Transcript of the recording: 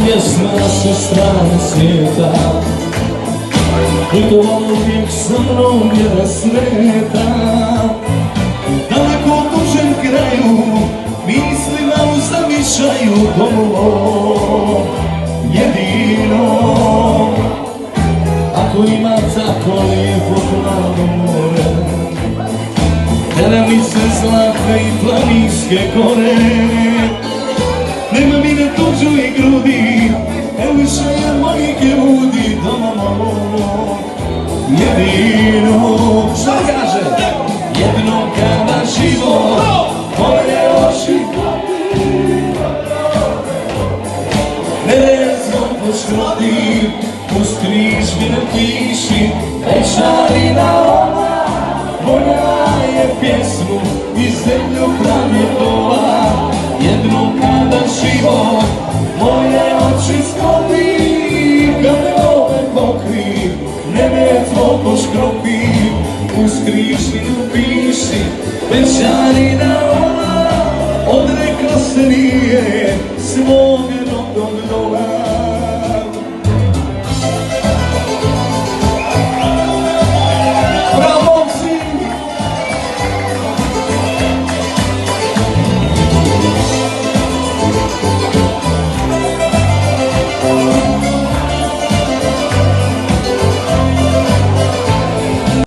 pjesma sa strane svijeta. Putovala uvijek sa mnom jer ne smeta. Daleko u tuđem kraju mislima u zamišaju domova. Jedino ako ima tako lijepo plavo more, ravnice zlata i planinske gore. Nema mi na tuđoj grudi, evo više je mojih ljudi domo. Jedino, šta kaže? Jedino kada život moje oči nerezno poškroti, uz križ mi napiši večarina ova. Moja je pjesmu i zemlju pramjetova. Jednom kada život moje oči sklopi, kamerove pokri, nebe tvo poškropi, uz križ mi napiši večarina ova. Odrekla se nije svog rodnog doma.